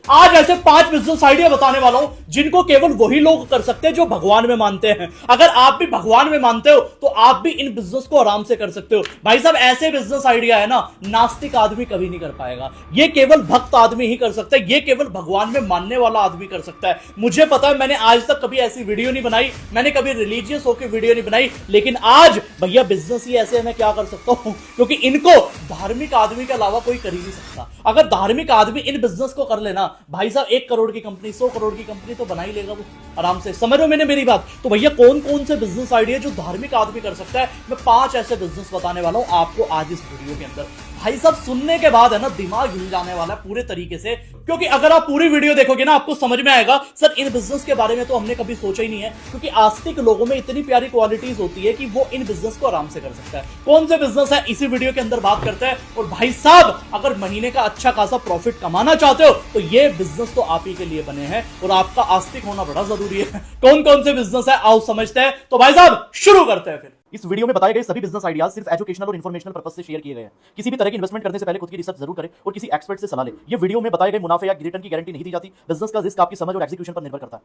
आज ऐसे 5 business idea बताने वाला हूं जिनको केवल वही लोग कर सकते हैं जो भगवान में मानते हैं। अगर आप भी भगवान में मानते हो तो आप भी इन बिजनेस को आराम से कर सकते हो। भाई साहब, ऐसे बिजनेस आइडिया है ना, नास्तिक आदमी कभी नहीं कर पाएगा। ये केवल भक्त आदमी ही कर सकता है, ये केवल भगवान में मानने वाला आदमी कर सकता है। मुझे पता है मैंने आज तक कभी ऐसी वीडियो नहीं बनाई, मैंने कभी रिलीजियस होकर वीडियो नहीं बनाई, लेकिन आज भैया बिजनेस ही ऐसे है, मैं क्या कर सकता हूं, क्योंकि इनको धार्मिक आदमी के अलावा कोई कर ही नहीं सकता। अगर धार्मिक आदमी इन बिजनेस को कर लेना, भाई साहब 1 करोड़ की कंपनी, 100 करोड़ की कंपनी तो बना ही लेगा वो आराम से। समझ रहे हो मैंने मेरी बात? तो भैया कौन कौन से बिजनेस आइडिया जो धार्मिक आदमी कर सकता है, मैं 5 ऐसे बिजनेस बताने वाला हूं आपको आज इस वीडियो के अंदर। भाई साहब सुनने के बाद है ना दिमाग हिल जाने वाला है पूरे तरीके से, क्योंकि अगर आप पूरी वीडियो देखोगे ना आपको समझ में आएगा सर इन बिजनेस के बारे में तो हमने कभी सोचा ही नहीं है, क्योंकि आस्तिक लोगों में इतनी प्यारी क्वालिटीज होती है कि वो इन बिजनेस को आराम से कर सकता है। कौन से बिजनेस है इसी वीडियो के अंदर बात करते हैं। और भाई साहब अगर महीने का अच्छा खासा प्रॉफिट कमाना चाहते हो तो ये बिजनेस तो आप ही के लिए बने हैं और आपका आस्तिक होना बड़ा जरूरी है। कौन कौन से बिजनेस है आओ समझते हैं। तो भाई साहब शुरू करते हैं। फिर इस वीडियो में बताए गए सभी बिजनेस आइडियाज सिर्फ एजुकेशनल और इन्फॉर्मेशनल पर्पस से शेयर किए गए हैं। किसी भी तरह की इन्वेस्टमेंट करने से पहले खुद की रिसर्च जरूर करें और किसी एक्सपर्ट से सलाह लें। ये वीडियो में बताए गए मुनाफे या रिटर्न की गारंटी नहीं दी जाती। बिजनेस का रिस्क आपकी समझ और एग्जीक्यूशन पर निर्भर करता है।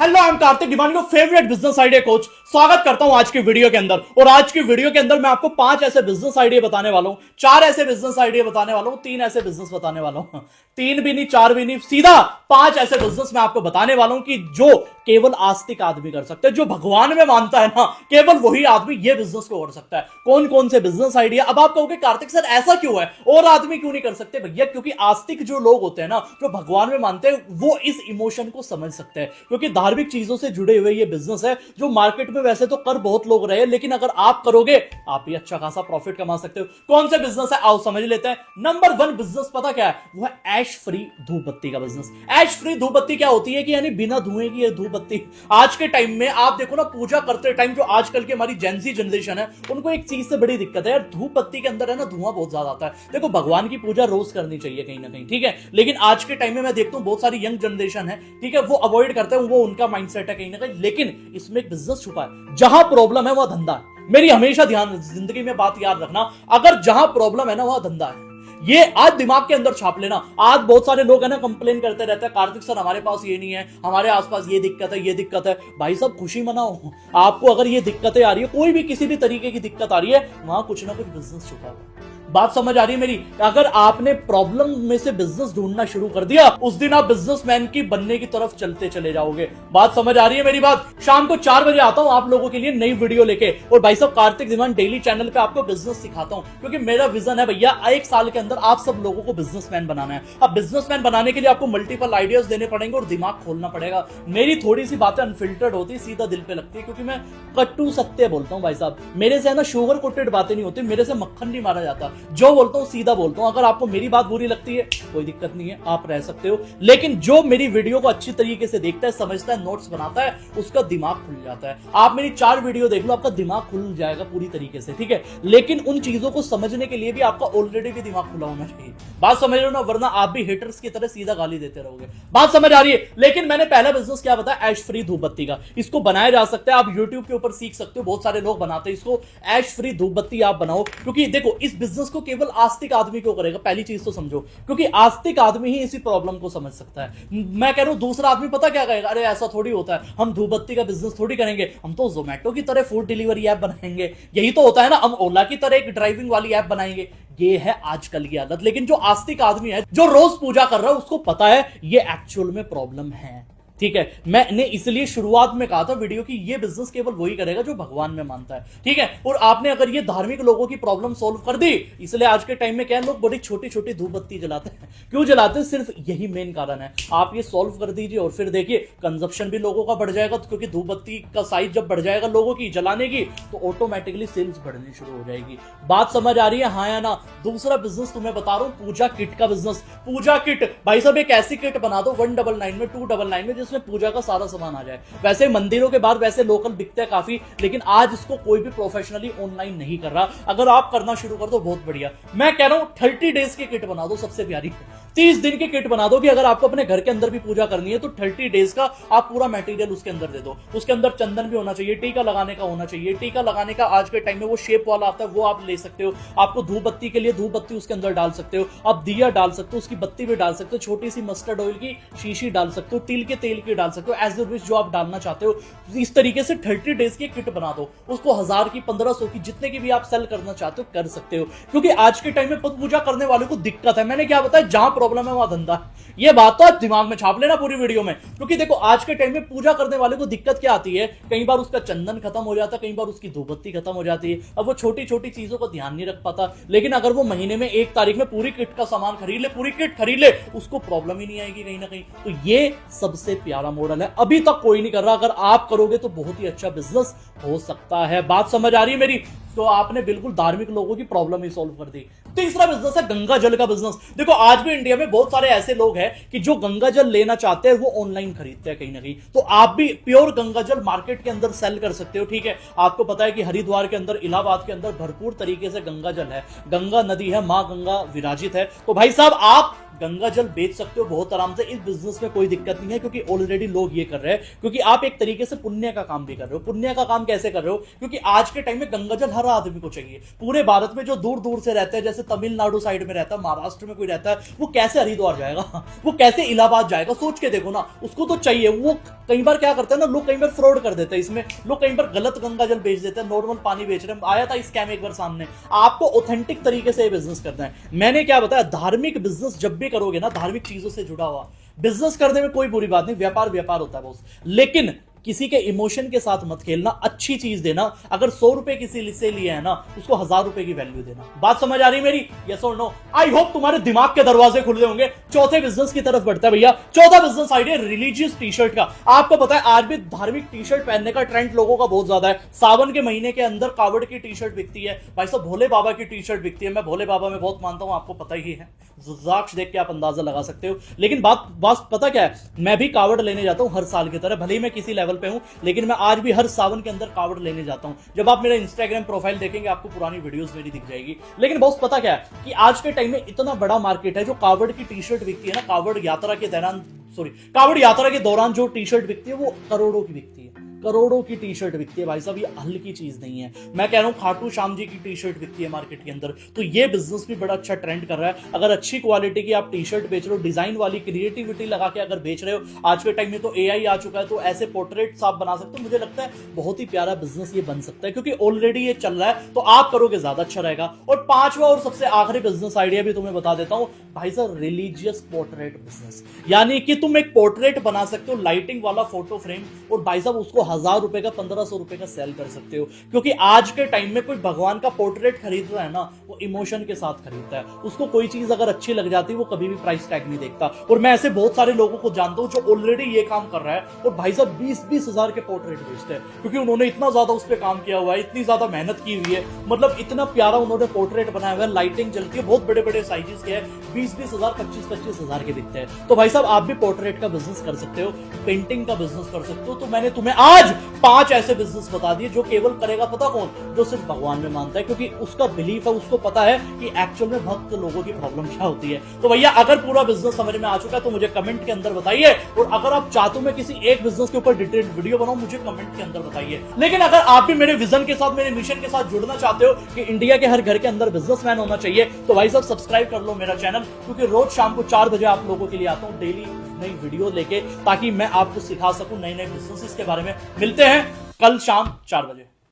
Hello, I am Kartik demand, your favourite business idea coach. स्वागत करता हूं आज की वीडियो के अंदर। और आज की वीडियो के अंदर मैं आपको 5 ऐसे बिजनेस आइडिया बताने वाला हूं, 4 ऐसे बिजनेस आइडिया बताने वाला हूं, 3 ऐसे बिजनेस बताने वाला हूं। 3 भी नहीं, 4 भी नहीं, सीधा 5 ऐसे बिजनेस मैं आपको बताने वाला हूं कि जो केवल आस्तिक आदमी कर सकते हैं, जो भगवान में मानता है ना, केवल वही आदमी ये बिजनेस को कर सकता है। कौन कौन से बिजनेस आइडिया? अब आप कहोगे कार्तिक सर ऐसा क्यों है, और आदमी क्यों नहीं कर सकते? भैया क्योंकि आस्तिक जो लोग होते हैं ना, जो भगवान में मानते हैं, वो इस इमोशन को समझ सकते हैं, क्योंकि धार्मिक चीजों से जुड़े हुए ये बिजनेस है जो मार्केट में वैसे तो कर बहुत लोग रहे हैं, लेकिन अगर आप करोगे आप भी अच्छा खासा प्रॉफिट कमा सकते हो। कौन से बिजनेस है आओ समझ लेते हैं। नंबर 1 बिजनेस पता क्या है? वो है ऐश फ्री धूप बत्ती का बिजनेस। ऐश फ्री धूप बत्ती क्या होती है कि यानी बिना धुएं की ये धूप बत्ती। आज के टाइम में आप देखो ना, पूजा करते टाइम जो आजकल की हमारी जेनजी जनरेशन है, उनको एक चीज से बड़ी दिक्कत है यार, धूप बत्ती के अंदर है ना धुआं बहुत ज्यादा आता है। देखो भगवान की पूजा रोज करनी चाहिए कहीं ना कहीं, ठीक है, लेकिन आज के टाइम में मैं देखता हूं बहुत सारी यंग जनरेशन है, ठीक है, वो अवॉइड करते हैं, वो उनका माइंडसेट है कहीं ना कहीं, लेकिन इसमें एक बिजनेस छुपा है। जहां प्रॉब्लम है वह धंधा है। मेरी हमेशा ध्यान जिंदगी में बात याद रखना, अगर जहां प्रॉब्लम है ना वह धंधा है। ये आज दिमाग के अंदर छाप लेना। आज बहुत सारे लोग है ना कंप्लेन करते रहते हैं, कार्तिक सर हमारे पास ये नहीं है, हमारे आसपास ये दिक्कत है, ये दिक्कत है। भाई साहब खुशी मनाओ, आपको अगर ये दिक्कतें आ रही है, कोई भी किसी भी तरीके की दिक्कत आ रही है, वहां कुछ ना कुछ बिजनेस छुपा हुआ। बात समझ आ रही है मेरी? अगर आपने प्रॉब्लम में से बिजनेस ढूंढना शुरू कर दिया, उस दिन आप बिजनेसमैन की बनने की तरफ चलते चले जाओगे। बात समझ आ रही है मेरी बात? शाम को 4 बजे आता हूं आप लोगों के लिए नई वीडियो लेके, और भाई साहब कार्तिक डिमांड डेली चैनल पे आपको बिजनेस सिखाता हूं, क्योंकि मेरा विजन है भैया 1 साल के अंदर आप सब लोगों को बिजनेसमैन बनाना है। अब बिजनेसमैन बनाने के लिए आपको मल्टीपल आइडियाज देने पड़ेंगे और दिमाग खोलना पड़ेगा। मेरी थोड़ी सी बातें अनफिल्टर्ड होती, सीधा दिल पे लगती है, क्योंकि मैं कट्टू सत्य बोलता हूं भाई साहब। मेरे से है ना शुगर कोटेड बातें नहीं होती, मेरे से मक्खन नहीं मारा जाता। जो बोलता हूं सीधा बोलता हूं। अगर आपको मेरी बात बुरी लगती है कोई दिक्कत नहीं है, आप रह सकते हो, लेकिन जो मेरी वीडियो को अच्छी तरीके से देखता है, समझता है, नोट्स बनाता है, उसका दिमाग खुल जाता है। आप मेरी 4 वीडियो देख लो, आपका दिमाग खुल जाएगा पूरी तरीके से, ठीक है, लेकिन उन चीजों को समझने के लिए भी आपका ऑलरेडी भी दिमाग खुला होना चाहिए। बात समझ रहे हो ना, वरना आप भी हेटर्स की तरह सीधा गाली देते रहोगे। बात समझ आ रही है? लेकिन मैंने पहला बिजनेस क्या बताया, ऐश फ्री धूप बत्ती का। इसको बनाया जा सकता है, आप यूट्यूब के ऊपर सीख सकते हो, बहुत सारे लोग बनाते हैं इसको। ऐश फ्री धूप बत्ती आप बनाओ, क्योंकि देखो इस बिजनेस को केवल आस्तिक आदमी क्यों करेगा, पहली चीज तो समझो, क्योंकि आस्तिक आदमी ही इसी प्रॉब्लम को समझ सकता है। मैं कह रहा हूं दूसरा आदमी पता क्या कहेगा, अरे ऐसा थोड़ी होता है, हम धूप बत्ती का बिजनेस थोड़ी करेंगे, हम तो जोमेटो की तरह फूड डिलीवरी ऐप बनाएंगे। यही तो होता है ना, हम ओला की तरह एक ड्राइविंग वाली ऐप बनाएंगे। ये है आजकल की आदत। लेकिन जो आस्तिक आदमी है, जो रोज पूजा कर रहा है, उसको पता है ये एक्चुअल में प्रॉब्लम है, ठीक है, मैंने इसलिए शुरुआत में कहा था वीडियो की ये बिजनेस केवल वही करेगा जो भगवान में मानता है, ठीक है। और आपने अगर ये धार्मिक लोगों की प्रॉब्लम सॉल्व कर दी, इसलिए आज के टाइम में क्या है, लोग बड़ी छोटी छोटी धूप बत्ती जलाते हैं। क्यों जलाते हैं? सिर्फ यही मेन कारण है। आप ये सॉल्व कर दीजिए और फिर देखिए कंजप्शन भी लोगों का बढ़ जाएगा, तो क्योंकि धूप बत्ती का साइज जब बढ़ जाएगा लोगों की जलाने की, तो ऑटोमेटिकली सेल्स बढ़नी शुरू हो जाएगी। बात समझ आ रही है, हाँ या ना? दूसरा बिजनेस तुम्हें बता रहा हूं, पूजा किट का बिजनेस। पूजा किट भाई साहब, एक ऐसी किट बना दो 199 में 299 में, जिसमें पूजा का सारा सामान आ जाए। वैसे मंदिरों के बाहर वैसे लोकल बिकते हैं काफी, लेकिन आज इसको कोई भी प्रोफेशनली ऑनलाइन नहीं कर रहा। अगर आप करना शुरू कर दो बहुत बढ़िया। मैं कह रहा हूं 30 डेज की किट बना दो, सबसे प्यारी 30 दिन की किट बना दो कि अगर आपको अपने घर के अंदर भी पूजा करनी है तो 30 डेज का आप पूरा मटेरियल उसके अंदर दे दो। उसके अंदर चंदन भी होना चाहिए, टीका लगाने का होना चाहिए। टीका लगाने का आज के टाइम में वो शेप वाला आता है, वो आप ले सकते हो। आपको धूप बत्ती के लिए धूप बत्ती उसके अंदर डाल सकते हो, आप दिया डाल सकते हो, उसकी बत्ती भी डाल सकते हो, छोटी सी मस्टर्ड ऑयल की शीशी डाल सकते हो, तिल के तेल की डाल सकते हो, एज विच जो आप डालना चाहते हो। इस तरीके से 30 डेज की किट बना दो, उसको 1000 की 1500 की जितने की भी आप सेल करना चाहते हो कर सकते हो। क्योंकि आज के टाइम में पद पूजा करने वालों को दिक्कत है। मैंने क्या बताया, जहां प्रॉब्लम है वहां धंधा। ये बात तो आप दिमाग में छाप लेना पूरी वीडियो में। क्योंकि देखो आज के टाइम में पूजा करने वाले को दिक्कत क्या आती है, कई बार उसका चंदन खत्म हो जाता है, कई बार उसकी धूपबत्ती खत्म हो जाती है। अब वो छोटी छोटी चीजों को ध्यान नहीं रख पाता। लेकिन अगर वो महीने में 1 तारीख में पूरी किट का सामान खरीद ले, पूरी किट खरीद ले, उसको प्रॉब्लम ही नहीं आएगी कहीं ना कहीं। तो ये सबसे प्यारा मॉडल है, अभी तक कोई नहीं कर रहा। अगर आप करोगे तो बहुत ही अच्छा बिजनेस हो सकता है। बात समझ आ रही है मेरी? तो आपने बिल्कुल धार्मिक लोगों की प्रॉब्लम ही सॉल्व कर दी। तीसरा बिजनेस है गंगा जल का बिजनेस। देखो आज भी इंडिया में बहुत सारे ऐसे लोग हैं कि जो गंगा जल लेना चाहते हैं वो ऑनलाइन खरीदते हैं कहीं ना कहीं। तो आप भी प्योर गंगा जल मार्केट के अंदर सेल कर सकते हो, ठीक है। आपको पता है कि हरिद्वार के अंदर, इलाहाबाद के अंदर भरपूर तरीके से गंगा जल है, गंगा नदी है, मां गंगा विराजित है। तो भाई साहब आप गंगा जल बेच सकते हो बहुत आराम से। इस बिजनेस में कोई दिक्कत नहीं है, क्योंकि ऑलरेडी लोग ये कर रहे हैं। क्योंकि आप एक तरीके से पुण्य का काम भी कर रहे हो। पुण्य का काम कैसे कर रहे हो? क्योंकि आज के टाइम में गंगा जल हर आदमी को चाहिए। पूरे भारत में जो दूर दूर से रहते हैं, जैसे तमिलनाडु साइड में रहता है, महाराष्ट्र में कोई रहता है, वो कैसे हरिद्वार जाएगा? वो कैसे इलाहाबाद जाएगा? सोच के देखो ना, उसको तो चाहिए। वो कई बार क्या करते हैं ना, लोग कई बार फ्रॉड कर देते हैं इसमें। लोग कई बार गलत गंगा जल बेच देते हैं, नॉर्मल पानी बेच रहे हैं। आया था स्कैम एक बार सामने। आपको ऑथेंटिक तरीके से बिजनेस करना है। मैंने क्या बताया, धार्मिक बिजनेस जब भी करोगे ना, धार्मिक चीजों से जुड़ा हुआ बिजनेस करने में कोई बुरी बात नहीं। व्यापार व्यापार होता है बॉस, लेकिन किसी के इमोशन के साथ मत खेलना। अच्छी चीज देना। अगर 100 रुपए किसी से लिए है ना, उसको 1000 रुपए की वैल्यू देना। बात समझ आ रही है मेरी? यस और नो? आई होप तुम्हारे दिमाग के दरवाजे खुले होंगे। चौथे बिजनेस की तरफ बढ़ता है भैया। चौथा business idea religious T shirt का। आपको पता है आज भी धार्मिक टी शर्ट पहनने का ट्रेंड लोगों का बहुत ज्यादा है। सावन के महीने के अंदर कावड़ की टी शर्ट बिकती है, भाई साहब भोले बाबा की टी शर्ट बिकती है। मैं भोले बाबा में बहुत मानता हूं, आपको पता ही है। रुद्राक्ष देख के आप अंदाजा लगा सकते हो। लेकिन बात पता क्या है, मैं भी कावड़ लेने जाता हूं हर साल की तरह। भले ही मैं किसी लेवल पे हूं, लेकिन मैं आज भी हर सावन के अंदर कावड़ लेने जाता हूं। जब आप मेरा इंस्टाग्राम प्रोफाइल देखेंगे, आपको पुरानी वीडियोस मेरी दिख जाएगी। लेकिन बॉस पता क्या है कि आज के टाइम में इतना बड़ा मार्केट है। जो कावड़ की टी शर्ट बिकती है ना, कावड़ यात्रा के दौरान जो टी शर्ट बिकती है वो करोड़ों की बिकती है। करोड़ों की टी शर्ट बिकती है भाई साहब, ये हल्की चीज नहीं है। मैं कह रहा हूं खाटू श्याम जी की टी शर्ट बिकती है मार्केट के अंदर। तो ये बिजनेस भी बड़ा अच्छा ट्रेंड कर रहा है। अगर अच्छी क्वालिटी की आप टी शर्ट बेच रहे हो, डिजाइन वाली, क्रिएटिविटी लगा के अगर बेच रहे हो, आज के टाइम में तो एआई आ चुका है, तो ऐसे पोर्ट्रेट्स आप बना सकते हो। मुझे लगता है बहुत ही प्यारा बिजनेस ये बन सकता है, क्योंकि ऑलरेडी ये चल रहा है। तो आप करोगे ज्यादा अच्छा रहेगा। और पांचवा और सबसे आखिरी बिजनेस आइडिया भी तुम्हें बता देता हूं भाई साहब, रिलीजियस पोर्ट्रेट बिजनेस। यानी कि तुम एक पोर्ट्रेट बना सकते हो, लाइटिंग वाला फोटो फ्रेम, और भाई साहब उसको 1000 रुपए का 1500 रुपए का सेल कर सकते हो। क्योंकि आज के टाइम में कोई भगवान का पोर्ट्रेट खरीद रहा है ना, वो इमोशन के साथ खरीदता है। उसको कोई चीज अगर अच्छी लग जाती है, वो कभी भी प्राइस टैग नहीं देखता। और मैं ऐसे बहुत सारे लोगों को जानता हूं जो ऑलरेडी ये काम कर रहा है, और भाई साहब 20-20 हजार के पोर्ट्रेट बेचते हैं। क्योंकि उन्होंने इतना ज्यादा उस पर काम किया हुआ है, इतनी ज्यादा मेहनत की हुई है, मतलब इतना प्यारा उन्होंने पोर्ट्रेट बनाया हुआ है, लाइटिंग जलती है, बहुत बड़े बड़े साइजेस के हैं। 20-20 हजार, 25-25 हजार के बिकते हैं। तो भाई साहब आप भी पोर्ट्रेट का बिजनेस कर सकते हो, पेंटिंग का बिजनेस कर सकते हो। तो मैंने तुम्हें आज 5 ऐसे बिजनेस बता दिए जो केवल करेगा पता कौन, जो सिर्फ भगवान में मानता है। क्योंकि उसका बिलीफ है, उसको पता है कि एक्चुअल में भक्त लोगों की प्रॉब्लम क्या होती है। तो भैया अगर पूरा बिजनेस समझ में आ चुका है तो मुझे कमेंट के अंदर बताइए। और अगर आप चाहते हो मैं किसी एक बिजनेस के ऊपर डिटेल्ड वीडियो बनाऊं, मुझे कमेंट के अंदर बताइए। लेकिन अगर आप भी मेरे विजन के साथ, मेरे मिशन के साथ जुड़ना चाहते हो कि इंडिया के हर घर के अंदर बिजनेसमैन होना चाहिए, तो भाई साहब सब्सक्राइब कर लो मेरा चैनल। क्योंकि रोज शाम को 4 बजे आप लोगों के लिए आता हूं डेली नई वीडियो लेके, ताकि मैं आपको सिखा सकूं नए नए बिजनेस के बारे में। मिलते हैं कल शाम 4 बजे।